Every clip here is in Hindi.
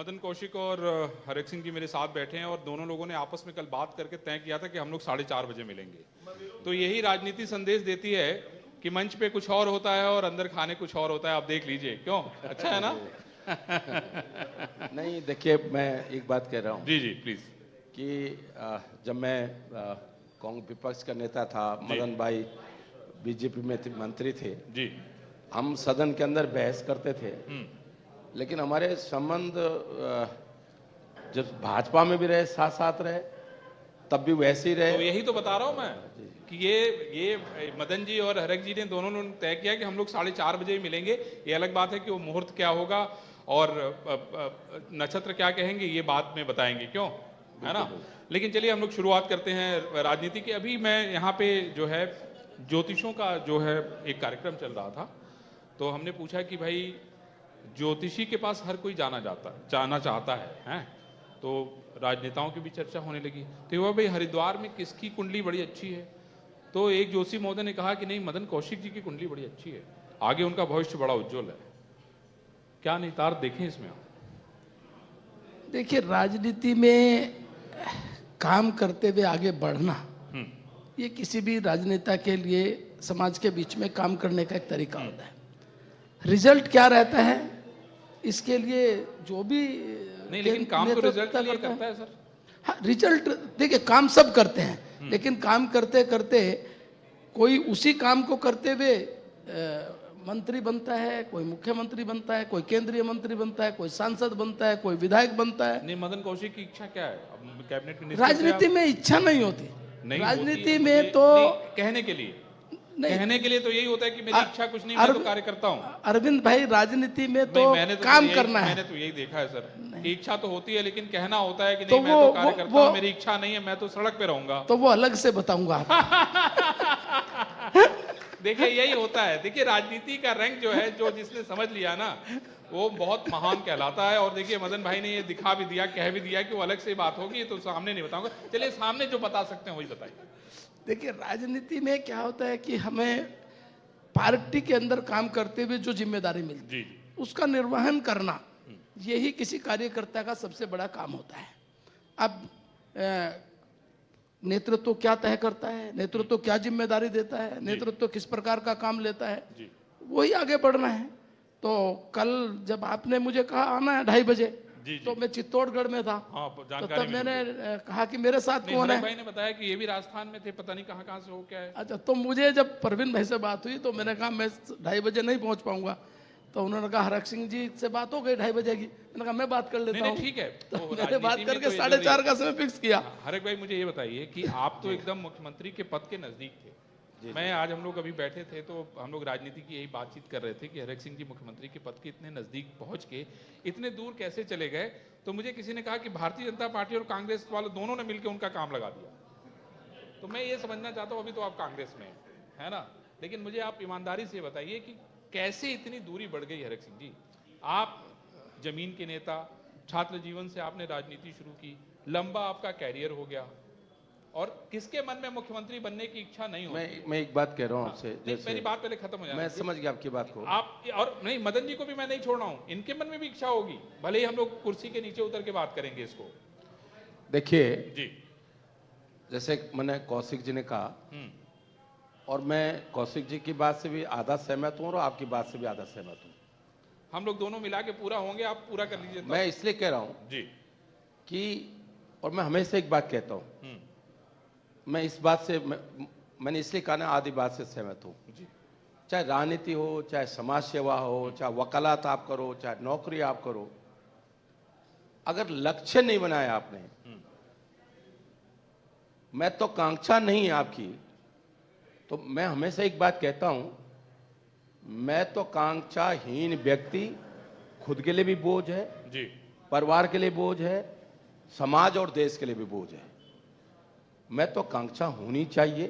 मदन कौशिक और हरेक सिंह जी मेरे साथ बैठे हैं और दोनों लोगों ने आपस में कल बात करके तय किया था कि हम लोग 4:30 बजे मिलेंगे। तो यही राजनीति संदेश देती है कि मंच पे कुछ और होता है और अंदर खाने कुछ और होता है। आप देख लीजिए, क्यों? अच्छा है ना? नहीं, देखिए, मैं एक बात कह रहा हूँ जी जी प्लीज। कि जब मैं कांग्रेस विपक्ष का नेता था, मदन भाई बीजेपी में मंत्री थे जी। हम सदन के अंदर बहस करते थे, लेकिन हमारे संबंध जब भाजपा में भी रहे, साथ साथ रहे, तब भी वैसे ही रहे। तो यही तो बता रहा हूं मैं कि ये मदन जी और हरक जी ने दोनों ने तय किया कि हम लोग 4:30 बजे ही मिलेंगे। ये अलग बात है कि वो मुहूर्त क्या होगा और नक्षत्र क्या कहेंगे, ये बाद में बताएंगे, क्यों? है ना? लेकिन चलिए हम लोग शुरुआत करते हैं राजनीति की। अभी मैं यहाँ पे जो है ज्योतिषों का जो है एक कार्यक्रम चल रहा था, तो हमने पूछा कि भाई ज्योतिषी के पास हर कोई जाना चाहता है, हैं? तो राजनेताओं की भी चर्चा होने लगी। तो वह भाई हरिद्वार में किसकी कुंडली बड़ी अच्छी है? तो एक जोशी महोदय ने कहा कि नहीं, मदन कौशिक जी की कुंडली बड़ी अच्छी है, आगे उनका भविष्य बड़ा उज्जवल है। क्या नितार देखें इसमें आप? देखिए, राजनीति में काम करते हुए आगे बढ़ना, ये किसी भी राजनेता के लिए समाज के बीच में काम करने का एक तरीका होता है। रिजल्ट क्या रहता है इसके लिए जो भी नहीं, लेकिन काम तो रिजल्ट के लिए करता है सर। हाँ, रिजल्ट देखिए, काम सब करते हैं, लेकिन काम करते करते कोई उसी काम को करते हुए मंत्री बनता है, कोई मुख्यमंत्री बनता है, कोई केंद्रीय मंत्री बनता है, कोई सांसद बनता है, कोई विधायक बनता है। नहीं, मदन कौशिक की इच्छा क्या है? अब कैबिनेट मिनिस्टर राजनीति में इच्छा नहीं होती। नहीं, राजनीति में तो कहने के लिए नहीं, कहने के लिए तो यही होता है कि मेरी इच्छा कुछ नहीं, मैं तो कार्य करता हूँ। अरविंद भाई, राजनीति में तो काम करना है। मैंने तो यही देखा है सर कि इच्छा तो होती है, लेकिन कहना होता है कि तो नहीं, मैं तो कार्य करता हूँ, मेरी इच्छा नहीं है, मैं तो सड़क पे रहूंगा। तो वो अलग से बताऊंगा। देखिए, यही होता है। देखिए, राजनीति का रंग जो है, जो जिसने समझ लिया ना, वो बहुत महान कहलाता है। और देखिए, मदन भाई ने ये दिखा भी दिया, कह भी दिया कि वो अलग से बात होगी, तो सामने नहीं बताऊंगा। चलिए, सामने जो बता सकते हैं वही बताइए। देखिए, राजनीति में क्या होता है कि हमें पार्टी के अंदर काम करते हुए जो जिम्मेदारी मिलती है, उसका निर्वहन करना, यही किसी कार्यकर्ता का सबसे बड़ा काम होता है। अब नेतृत्व क्या तय करता है, नेतृत्व क्या जिम्मेदारी देता है, नेतृत्व किस प्रकार का काम लेता है, वही आगे बढ़ना है। तो कल जब आपने मुझे कहा आना है 2:30 बजे, तो मैं चित्तौड़गढ़ में था। तो तब मैंने कहा कि मेरे साथ कौन है। भाई ने बताया कि ये भी राजस्थान में थे, पता नहीं कहाँ से हो क्या है। अच्छा, तो मुझे जब परवीन भाई से बात हुई तो मैंने कहा मैं 2:30 बजे नहीं पहुंच पाऊंगा। तो उन्होंने कहा हरक सिंह जी से बात हो गई 2:30 बजे की। मैंने कहा मैं बात कर लेता हूँ। ठीक है, तो मैंने बात करके 4:30 का समय फिक्स किया। हरक भाई, मुझे ये बताइए कि आप तो एकदम मुख्यमंत्री के पद के नजदीक थे। मैं आज हम लोग अभी बैठे थे तो हम लोग राजनीति की यही बातचीत कर रहे थे कि हरक सिंह जी मुख्यमंत्री के पद के इतने नजदीक पहुंच के इतने दूर कैसे चले गए। तो मुझे किसी ने कहा कि भारतीय जनता पार्टी और कांग्रेस वाले दोनों ने मिलकर उनका काम लगा दिया। तो मैं ये समझना चाहता हूँ, अभी तो आप कांग्रेस में है ना, लेकिन मुझे आप ईमानदारी से बताइए कि कैसे इतनी दूरी बढ़ गई हरक सिंह जी? आप जमीन के नेता, छात्र जीवन से आपने राजनीति शुरू की, लंबा आपका कैरियर हो गया, और किसके मन में मुख्यमंत्री बनने की इच्छा नहीं होती? मैं एक बात कह रहा हूँ आपसे, मेरी बात पहले खत्म हो जाए। मैं समझ गया आपकी बात को। आप और नहीं, मदन जी को भी मैं नहीं छोड़ रहा हूँ, इनके मन में भी इच्छा होगी, भले ही हम लोग कुर्सी के नीचे उतर के बात करेंगे इसको। देखिए जी, जैसे मैंने कौशिक जी ने कहा, और मैं कौशिक जी की बात से भी आधा सहमत हूँ और आपकी बात से भी आधा सहमत हूँ। हम लोग दोनों मिला के पूरा होंगे, आप पूरा कर लीजिए। मैं इसलिए कह रहा हूँ जी कि, और मैं हमेशा एक बात कहता हूँ, मैं इस बात से मैंने इसलिए कहा ना, आधी बात से सहमत हूँ। चाहे राजनीति हो, चाहे समाज सेवा हो, चाहे वकालत आप करो, चाहे नौकरी आप करो, अगर लक्ष्य नहीं बनाया आपने, मैं तो कांक्षा नहीं है आपकी, तो मैं हमेशा एक बात कहता हूं, मैं तो कांक्षाहीन व्यक्ति, खुद के लिए भी बोझ है जी, परिवार के लिए बोझ है, समाज और देश के लिए भी बोझ है। मैं तो कांक्षा होनी चाहिए,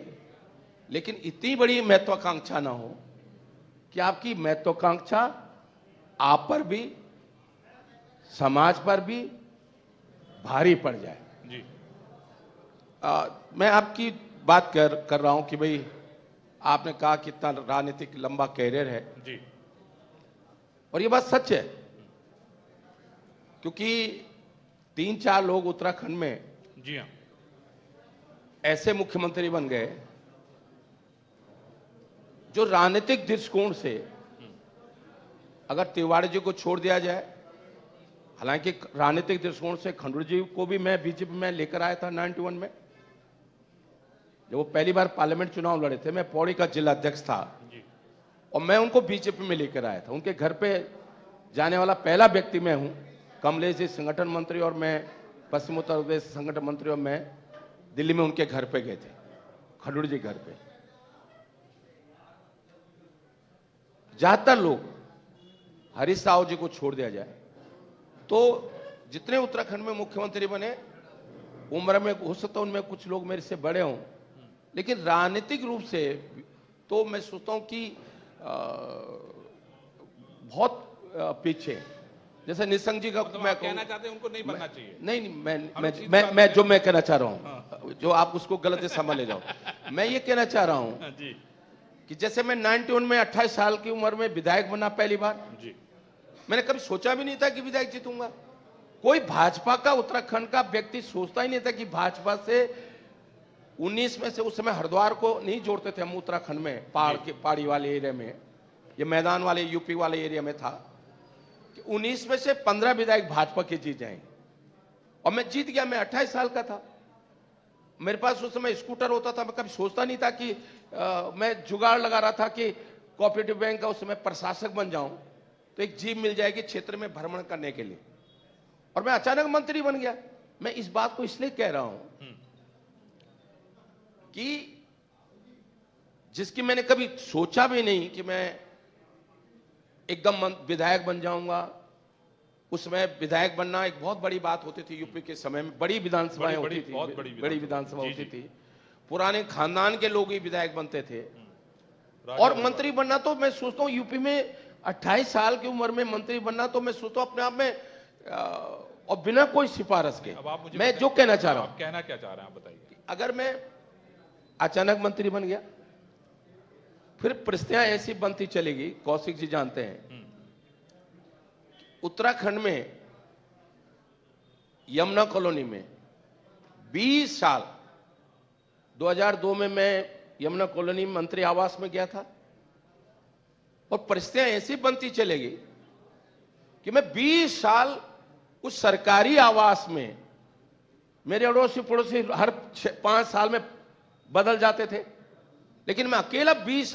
लेकिन इतनी बड़ी महत्वाकांक्षा ना हो कि आपकी महत्वाकांक्षा आप पर भी, समाज पर भी भारी पड़ जाए जी। मैं आपकी बात कर रहा हूं कि भाई आपने कहा कितना राजनीतिक लंबा कैरियर है जी, और ये बात सच है। क्योंकि 3-4 लोग उत्तराखंड में जी हाँ, ऐसे मुख्यमंत्री बन गए जो राजनीतिक दृष्टिकोण से, अगर तिवारी जी को छोड़ दिया जाए, हालांकि राजनीतिक दृष्टिकोण से खंडूरी जी को भी मैं बीजेपी में लेकर आया था 91 में, जब वो पहली बार पार्लियामेंट चुनाव लड़े थे। मैं पौड़ी का जिला अध्यक्ष था और मैं उनको बीजेपी में लेकर आया था। उनके घर पे जाने वाला पहला व्यक्ति मैं हूं। कमलेश जी संगठन मंत्री और मैं पश्चिम उत्तर प्रदेश संगठन मंत्री, और मैं दिल्ली में उनके घर पे गए थे, खंडूरी जी घर पे। ज्यादातर लोग हरीश राव जी को छोड़ दिया जाए तो जितने उत्तराखंड में मुख्यमंत्री बने, उम्र में हो सकता है उनमें कुछ लोग मेरे से बड़े हों, लेकिन राजनीतिक रूप से तो मैं सोचता हूं कि बहुत पीछे। जैसे निशंक जी का मतलब मैं आप कहना चाहते हैं उनको नहीं बनना चाहिए? नहीं, मैं जो मैं कहना चाह रहा हूं, जो आप उसको गलत समझ ले जाओ, मैं ये कहना चाह रहा हूं जी कि जैसे मैं 91 में 28 साल की उम्र में विधायक बना पहली बार, जी, मैंने कभी सोचा भी नहीं था कि विधायक जीतूंगा। कोई भाजपा का उत्तराखंड का व्यक्ति सोचता ही नहीं था कि भाजपा से 19 में से, उस समय हरिद्वार को नहीं जोड़ते थे हम उत्तराखंड में, पहाड़ी वाले एरिया में, ये मैदान वाले यूपी वाले एरिया में था कि 19 में से 15 विधायक भाजपा के जीत जाएंगे, और मैं जीत गया। मैं 28 साल का था, मेरे पास उस समय स्कूटर होता था। मैं कभी सोचता नहीं था कि मैं जुगाड़ लगा रहा था कि कोऑपरेटिव बैंक का उस समय प्रशासक बन जाऊं तो एक जीप मिल जाएगी क्षेत्र में भ्रमण करने के लिए, और मैं अचानक मंत्री बन गया। मैं इस बात को इसलिए कह रहा हूं कि जिसकी मैंने कभी सोचा भी नहीं कि मैं एकदम विधायक बन जाऊंगा। उस समय विधायक बनना एक बहुत बड़ी बात होती थी यूपी के समय में, बड़ी विधानसभाएं होती थी, बड़ी विधानसभा होती थी, पुराने खानदान के लोग ही विधायक बनते थे। और मंत्री बनना तो मैं सोचता हूँ यूपी में 28 साल की उम्र में मंत्री बनना, तो मैं सोचता हूँ अपने आप में, और बिना कोई सिफारिश के। अब आप मुझे मैं जो कहना चाह रहा हूं, आप कहना क्या चाह रहे हैं, आप बताइए। अगर मैं अचानक मंत्री बन गया, फिर परिस्थितियां ऐसी बनती चलेगी, कौशिक जी जानते हैं, उत्तराखंड में यमुना कॉलोनी में 20 साल, 2002 में मैं यमुना कॉलोनी मंत्री आवास में गया था, और परिस्थितियां ऐसी बनती चलेगी कि मैं 20 साल उस सरकारी आवास में, मेरे अड़ोसी पड़ोसी हर 5 साल में बदल जाते थे, लेकिन मैं अकेला 20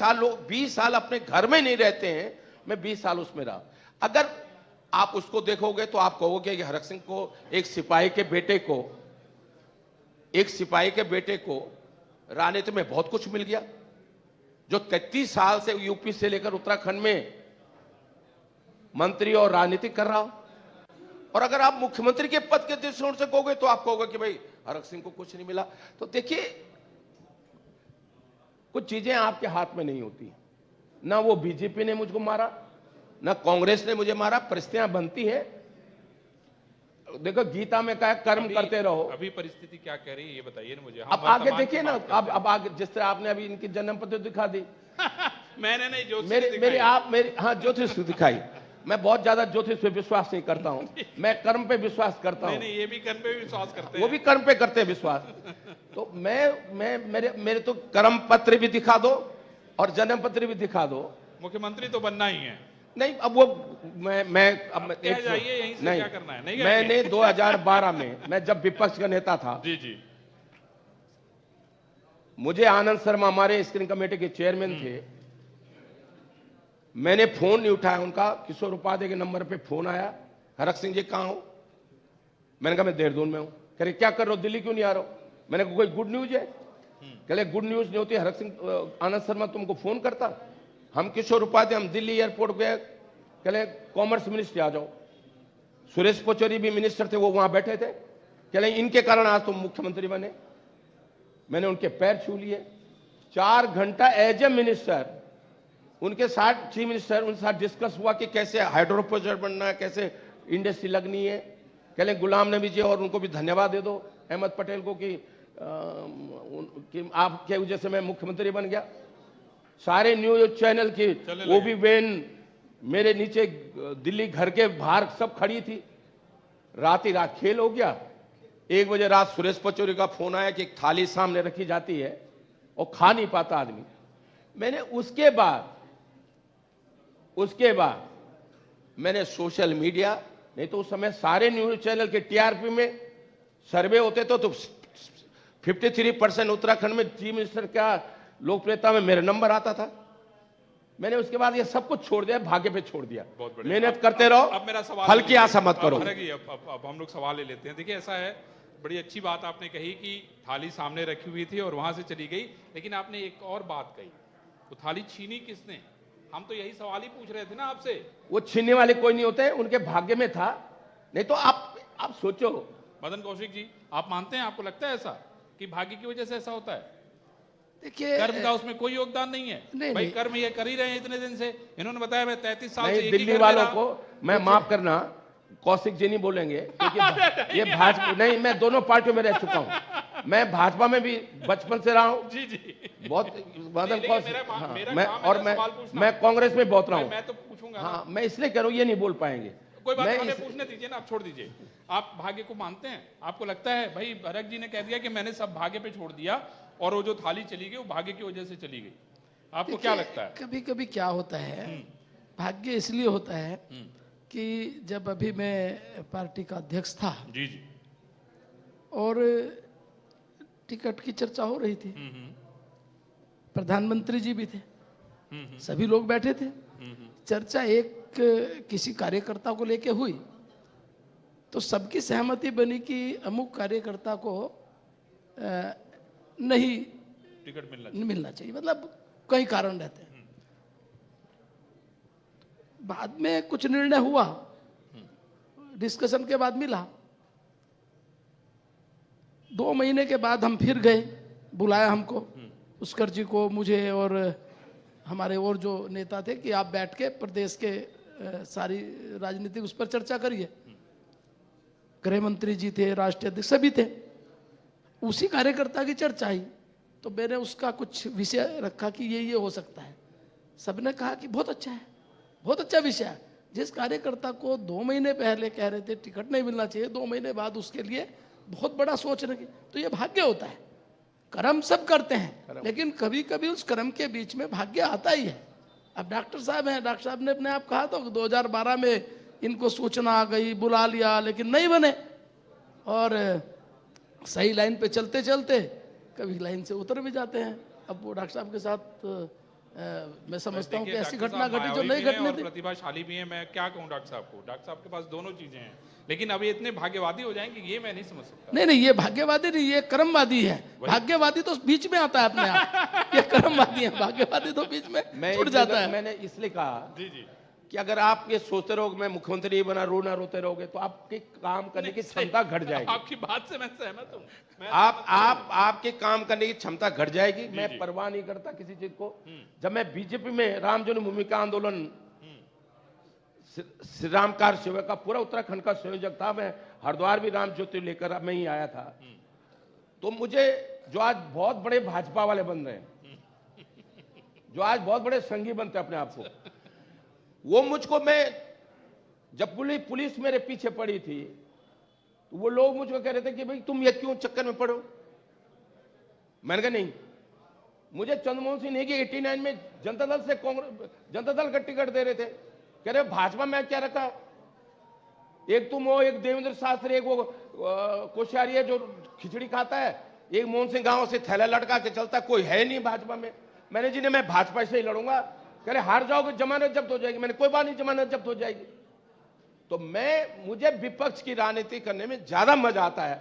साल अपने घर में नहीं रहते हैं, मैं 20 साल उसमें रहा। अगर आप उसको देखोगे तो आप कहोगे कि हरक सिंह को, एक सिपाही के बेटे को राजनीति में बहुत कुछ मिल गया, जो 33 साल से यूपी से लेकर उत्तराखंड में मंत्री और राजनीति कर रहा हो। और अगर आप मुख्यमंत्री के पद के दृष्टिकोण से कहोगे तो आप कहोगे कि भाई हरक सिंह को कुछ नहीं मिला। तो देखिए, कुछ चीजें आपके हाथ में नहीं होती। ना वो बीजेपी ने मुझको मारा, ना कांग्रेस ने मुझे मारा, परिस्थितियां बनती है। देखो गीता में कहा कर्म करते रहो। अभी परिस्थिति क्या कह रही है ये बताइए ना मुझे। अब आगे देखिए ना, अब आगे जिस तरह आपने अभी इनकी जन्म पत्र दिखा दी। मैंने नहीं, ज्योतिष मेरे हाँ ज्योतिष दिखाई। मैं बहुत ज्यादा ज्योतिष पे विश्वास नहीं करता हूँ, मैं कर्म पे विश्वास करता हूँ। नहीं, ये भी कर्म पे विश्वास करते हैं, वो भी कर्म पे करते हैं विश्वास। तो मेरे तो कर्म पत्र भी दिखा दो और जन्म पत्र भी दिखा दो। मुख्यमंत्री तो बनना ही है। नहीं, अब वो मैं कह जाइए यहीं से, क्या करना है। नहीं, मैंने 2012 में, मैं जब विपक्ष का नेता था, जी, मुझे आनंद शर्मा हमारे स्क्रीनिंग कमेटी के चेयरमैन थे, मैंने फोन नहीं उठाया उनका, किशोर उपाध्याय के नंबर पे फोन आया, हरक सिंह जी कहाँ हो? मैंने कहा मैं देहरादून में हूं। कह रहे क्या कर रहे हो, दिल्ली क्यों नहीं आ रहे हो? मैंने कहा कोई गुड न्यूज है? कह रहे गुड न्यूज नहीं होती, हरक सिंह आनंद शर्मा तुमको फोन करता। हम किशोर उपाध्याय, हम दिल्ली एयरपोर्ट गए, कह रहे कॉमर्स मिनिस्टर आ जाओ। सुरेश पचौरी भी मिनिस्टर थे, वो वहां बैठे थे। कह रहे इनके कारण आज तुम मुख्यमंत्री बने। मैंने उनके पैर छू लिए, 4 घंटा एज ए मिनिस्टर उनके साथ, चीफ मिनिस्टर, उनके साथ डिस्कस हुआ कि कैसे हाइड्रो प्रोजेक्ट बनना है, कैसे इंडस्ट्री लगनी है। कह रहे गुलाम नबी जी, और उनको भी धन्यवाद दे दो अहमद पटेल को कि आपके वजह से मैं मुख्यमंत्री बन गया। सारे न्यूज चैनल की वो भी वैन मेरे नीचे दिल्ली घर के बाहर सब खड़ी थी। रात ही रात खेल हो गया। 1 बजे रात सुरेश पचौरी का फोन आया कि एक थाली सामने रखी जाती है और खा नहीं पाता आदमी। मैंने उसके बाद मैंने सोशल मीडिया, नहीं तो उस समय सारे न्यूज चैनल के टीआरपी में सर्वे होते तो 53% उत्तराखंड में चीफ मिनिस्टर का लोकप्रियता में मेरा नंबर आता था। मैंने उसके बाद ये सब कुछ छोड़ दिया, भाग्य पे छोड़ दिया। मेहनत करते रहो, अब मेरा सवाल फल की आशा मत करो। अब हम लोग सवाल ले लेते हैं। देखिए ऐसा है, बड़ी अच्छी बात आपने कही कि थाली सामने रखी हुई थी और वहां से चली गई, लेकिन आपने एक और बात कही, तो थाली छीनी किसने? हम तो यही सवाल ही पूछ रहे थे ना आपसे। वो छीनने वाले कोई नहीं होते, उनके भाग्य में था। नहीं तो आप सोचो। मदन कौशिक जी, आप मानते हैं, आपको लगता है ऐसा कि भाग्य की वजह से ऐसा होता है? देखिए, कर्म का उसमें कोई योगदान नहीं है। भाई कर्म ये कर ही रहे हैं इतने दिन से। इन्होंने बताया मैं 33 साल से एक ही दिल्ली घर में वालों रहा। को मैं माफ करना, कौशिक जी नहीं बोलेंगे क्योंकि ये भाजपा नहीं, मैं दोनों पार्टियों में रह चुका हूं। मैं भाजपा में भी बचपन से रहा हूं। जी जी, बहुत मदन कौशिक, हाँ, मैं कांग्रेस में बहुत रहा हूं। मैं तो पूछूंगा। हाँ, मैं इसलिए कह रहा हूं, ये नहीं बोल पाएंगे। कोई बात, हमें पूछने दीजिए ना, आप छोड़ दीजिए। आप भाग्य को मानते हैं? आपको लगता है भाई भरत जी ने कह दिया कि मैंने सब भाग्य पे छोड़ दिया और वो जो थाली चली गई वो भाग्य की वजह से चली गई, आपको क्या लगता है? कभी कभी क्या होता है, भाग्य इसलिए होता है कि जब अभी मैं पार्टी का अध्यक्ष था जी जी, और टिकट की चर्चा हो रही थी, प्रधानमंत्री जी भी थे, सभी लोग बैठे थे, चर्चा एक किसी कार्यकर्ता को लेके हुई तो सबकी सहमति बनी कि अमुक कार्यकर्ता को नहीं टिकट मिलना चाहिए, मतलब कई कारण रहते हैं। बाद में कुछ निर्णय हुआ, डिस्कशन के बाद मिला। 2 महीने के बाद हम फिर गए, बुलाया हमको, पुष्कर जी को, मुझे और हमारे और जो नेता थे कि आप बैठ के प्रदेश के सारी राजनीतिक उस पर चर्चा करिए। गृह मंत्री जी थे, राष्ट्रीय अध्यक्ष सभी थे। उसी कार्यकर्ता की चर्चा आई तो मैंने उसका कुछ विषय रखा कि ये हो सकता है। सबने कहा कि बहुत अच्छा है, बहुत अच्छा विषय है। जिस कार्यकर्ता को 2 महीने पहले कह रहे थे टिकट नहीं मिलना चाहिए, 2 महीने बाद उसके लिए बहुत बड़ा सोच रहे। तो ये भाग्य होता है। कर्म सब करते हैं, लेकिन कभी कभी उस कर्म के बीच में भाग्य आता ही है। अब डॉक्टर साहब हैं, डॉक्टर साहब ने अपने आप कहा तो 2012 में इनको सूचना आ गई, बुला लिया, लेकिन नहीं बने। और सही लाइन पे चलते चलते कभी लाइन से उतर भी जाते हैं। अब वो डॉक्टर साहब के साथ मैं समझता हूँ कि ऐसी घटना घटी जो नहीं घटनी थी। प्रतिभाशाली भी है, मैं क्या कहूँ डॉक्टर साहब को। डॉक्टर साहब के पास दोनों चीजें हैं, लेकिन अब ये इतने भाग्यवादी हो जाएंगे ये मैं नहीं समझ सकता। नहीं, ये भाग्यवादी नहीं, ये कर्मवादी है। भाग्यवादी तो बीच में आता है अपने आप, ये कर्मवादी है, भाग्यवादी तो बीच में छूट जाता है। मैंने इसलिए कहा जी जी कि अगर आप ये सोचते रहोगे मैं मुख्यमंत्री बना, रोना रोते रहोगे, तो आपके काम करने की क्षमता घट जाएगी। आपकी बात से मैं सहमत हूँ। आपके काम करने की क्षमता घट जाएगी। मैं परवाह नहीं करता किसी चीज को। जब मैं बीजेपी में राम जन्मभूमि का आंदोलन, श्री राम कार सेवा का पूरा उत्तराखंड का संयोजक था, मैं हरिद्वार भी राम ज्योति लेकर मैं ही आया था। तो मुझे जो आज बहुत बड़े भाजपा वाले बन रहे हैं, जो आज बहुत बड़े संघी बनते हैं अपने आप को, वो मुझको, मैं जब पुलिस मेरे पीछे पड़ी थी तो वो लोग मुझको कह रहे थे कि भाई तुम ये क्यों चक्कर में पड़ो। मैंने कहा नहीं, मुझे चंद्रमोहन सिंह नेगी 89 में जनता दल से जनता दल का टिकट दे रहे थे। कह रहे भाजपा में क्या रखा, एक तुम हो, एक देवेंद्र शास्त्री, एक वो कोश्यारी है जो खिचड़ी खाता है, एक मोहन सिंह गांव से थैला लटका के चलता, कोई है नहीं भाजपा में। मैंने जी ने मैं भाजपा से ही लड़ूंगा। कह रहे हार जाओगे जमानत जब्त हो जाएगी। मैंने कोई बात नहीं, जमानत जब्त हो जाएगी। तो मुझे विपक्ष की राजनीति करने में ज्यादा मजा आता है।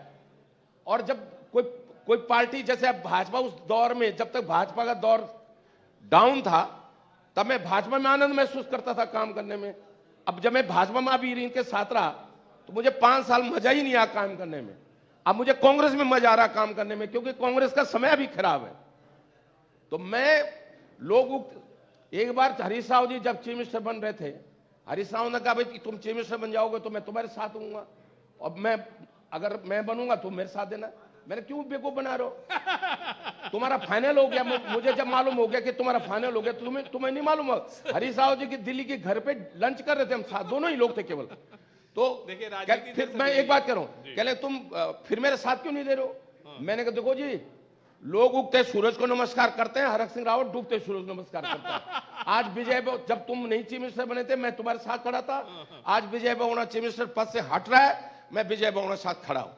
और जब कोई पार्टी, जैसे अब भाजपा उस दौर में, जब तक भाजपा का दौर डाउन था तब मैं भाजपा में आनंद महसूस करता था काम करने में। अब जब मैं भाजपा में अभी इनके साथ रहा तो मुझे 5 साल मजा ही नहीं आया काम करने में। अब मुझे कांग्रेस में मजा आ रहा काम करने में, क्योंकि कांग्रेस का समय अभी खराब है। तो एक बार हरीश राव जी जब चीफ मिनिस्टर बन रहे थे, हरीश राव ने कहा भाई तुम चीफ मिनिस्टर बन जाओगे तो मैं तुम्हारे साथ हूँगा, और अगर मैं बनूंगा तो मेरे साथ देना। मैंने क्यों बेवकूफ बना रहे हो, तुम्हारा फाइनल हो गया। मुझे जब मालूम हो गया कि तुम्हारा फाइनल हो गया, तुम्हें नहीं मालूम हो। हरीश राव जी की दिल्ली के घर पे लंच कर रहे थे हम साथ, दोनों ही लोग थे केवल। तो देखिए, राजनीति फिर जैसे मैं नहीं एक बात करूं, कह ले तुम फिर मेरे साथ क्यों नहीं दे रहे हो? मैंने कहा देखो जी, लोग उगते सूरज को नमस्कार करते हैं, हरक सिंह रावत डूबते सूरज को नमस्कार करता है। आज विजय जब तुम नहीं चीफ मिनिस्टर बने थे, मैं तुम्हारे साथ खड़ा था। आज विजय बहुगुणा चीफ मिनिस्टर पद से हट रहा है, मैं विजय बहुगुणा साथ खड़ा हूं।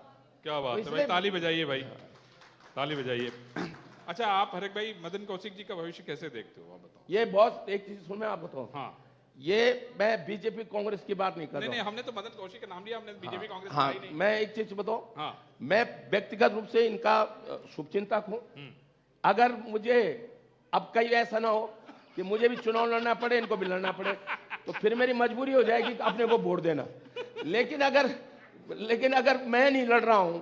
क्या बात है भाई, ताली बजाइए भाई, ताली बजाइए। अच्छा, आप हरक भाई मदन कौशिक जी का भविष्य कैसे देखते हो, आप बताओ। ये बहुत एक चीज सुन, मैं आप बताऊं, हाँ, ये मैं बीजेपी कांग्रेस की बात नहीं कर नहीं रहा नहीं, हूं। हमने तो मदन कौशिक का नाम लिया, हमने बीजेपी कांग्रेस हाँ, बताई नहीं। मैं एक चीज बताऊं, हाँ, मैं व्यक्तिगत रूप से इनका शुभचिंतक हूं। अगर मुझे अब कहीं ऐसा ना हो कि मुझे भी चुनाव लड़ना पड़े, इनको भी लड़ना पड़े, तो फिर मेरी मजबूरी हो जाएगी कि अपने को वोट देना। लेकिन अगर मैं नहीं लड़ रहा हूं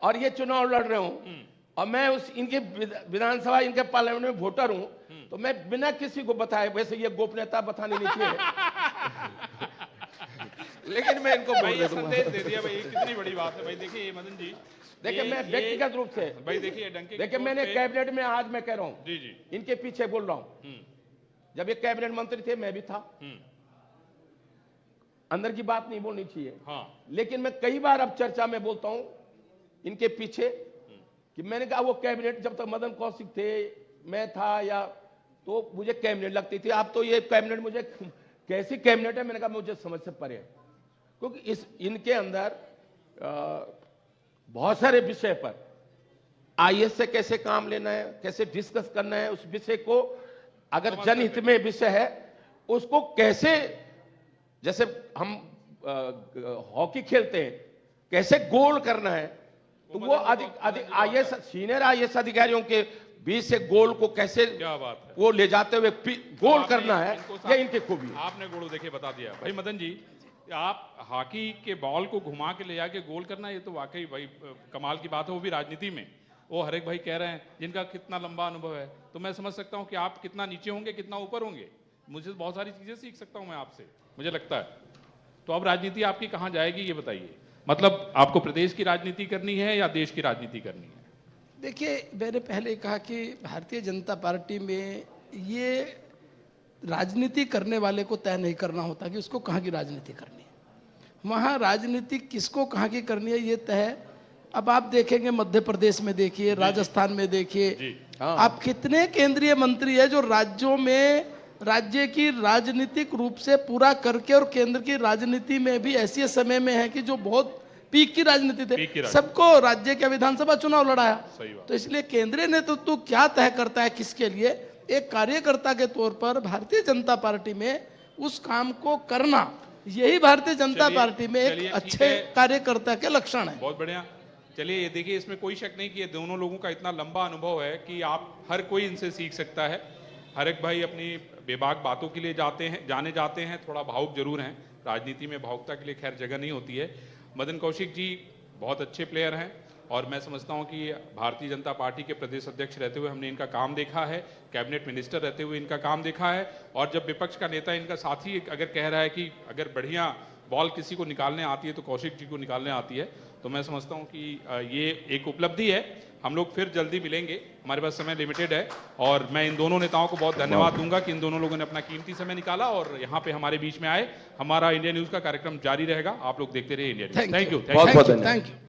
और ये चुनाव लड़ रहे हूं और मैं इनके विधानसभा, इनके पार्लियामेंट में वोटर हूं, तो मैं बिना किसी को बताए, वैसे ये गोपनीयता बतानी नहीं चाहिए, लेकिन मैं इनको भाई वोट ये दे दूंगा। संदेश दे दिया भाई, कितनी बड़ी बात है भाई। देखिए मदन जी, देखिए मैं व्यक्तिगत रूप से, भाई देखिए डंके, देखिए मैंने कैबिनेट में, आज मैं कह रहा हूं, जी जी, इनके पीछे बोल रहा हूं, जब ये कैबिनेट मंत्री थे मैं भी था, अंदर की बात नहीं बोलनी चाहिए, हाँ, लेकिन मैं कई बार अब चर्चा में बोलता हूं इनके पीछे कि मैंने कहा वो कैबिनेट जब तक मदन कौशिक थे, मैं था, या तो मुझे कैबिनेट लगती थी। अब तो ये कैबिनेट मुझे कैसी कैबिनेट है, मैंने कहा मुझे समझ से परे है, क्योंकि इनके अंदर बहुत सारे विषय पर आईएएस से कैसे काम लेना है, कैसे डिस्कस करना है, उस विषय को अगर जनहित में विषय है उसको कैसे, जैसे हम हॉकी खेलते हैं, कैसे गोल करना है, तो वो अधिक आईएएस, सीनियर आईएएस अधिकारियों के बीच से गोल को कैसे, क्या बात है, वो ले जाते हुए गोल करना है, ये इनके खूबी है। आपने गुरु देखिए बता दिया भाई। मदन जी, आप हॉकी के बॉल को घुमा के ले जाके गोल करना, ये तो वाकई भाई कमाल की बात है, वो भी राजनीति में। वो हरेक भाई कह रहे हैं जिनका कितना लंबा अनुभव है, तो मैं समझ सकता हूं कि आप कितना नीचे होंगे, कितना ऊपर होंगे। मुझे बहुत सारी चीजें सीख सकता हूं मैं आपसे, मुझे लगता है। तो अब राजनीति आपकी कहां जाएगी ये बताइए, मतलब आपको प्रदेश की राजनीति करनी है या देश की राजनीति करनी है? देखिए, मैंने पहले कहा कि भारतीय जनता पार्टी में ये राजनीति करने वाले को तय नहीं करना होता कि उसको कहाँ की राजनीति करनी है। वहाँ राजनीति किसको कहाँ की करनी है ये तय है। अब आप देखेंगे मध्य प्रदेश में देखिए, राजस्थान में देखिए, आप कितने केंद्रीय मंत्री है जो राज्यों में राज्य की राजनीतिक रूप से पूरा करके, और केंद्र की राजनीति में भी ऐसे समय में है कि जो बहुत पीक की राजनीति थे, सबको राज्य के विधानसभा चुनाव लड़ाया। तो इसलिए केंद्रीय नेतृत्व क्या तय करता है किसके लिए, एक कार्यकर्ता के तौर पर भारतीय जनता पार्टी में उस काम को करना, यही भारतीय जनता पार्टी में एक अच्छे कार्यकर्ता के लक्षण है। बहुत बढ़िया। चलिए, ये देखिए, इसमें कोई शक नहीं कि ये दोनों लोगों का इतना लंबा अनुभव है कि आप हर कोई इनसे सीख सकता है। हर एक भाई अपनी बेबाक बातों के लिए जाने जाते हैं, थोड़ा भावुक जरूर हैं, राजनीति में भावुकता के लिए खैर जगह नहीं होती है। मदन कौशिक जी बहुत अच्छे प्लेयर हैं, और मैं समझता हूं कि भारतीय जनता पार्टी के प्रदेश अध्यक्ष रहते हुए हमने इनका काम देखा है, कैबिनेट मिनिस्टर रहते हुए इनका काम देखा है, और जब विपक्ष का नेता इनका साथी अगर कह रहा है कि अगर बढ़िया बॉल किसी को निकालने आती है तो कौशिक जी को निकालने आती है, तो मैं समझता हूं कि ये एक उपलब्धि है। हम लोग फिर जल्दी मिलेंगे, हमारे पास समय लिमिटेड है, और मैं इन दोनों नेताओं को बहुत धन्यवाद दूंगा कि इन दोनों लोगों ने अपना कीमती समय निकाला और यहाँ पे हमारे बीच में आए। हमारा इंडिया न्यूज़ का कार्यक्रम जारी रहेगा, आप लोग देखते रहिए इंडिया न्यूज़। Thank you. बहुत बहुत धन्यवाद।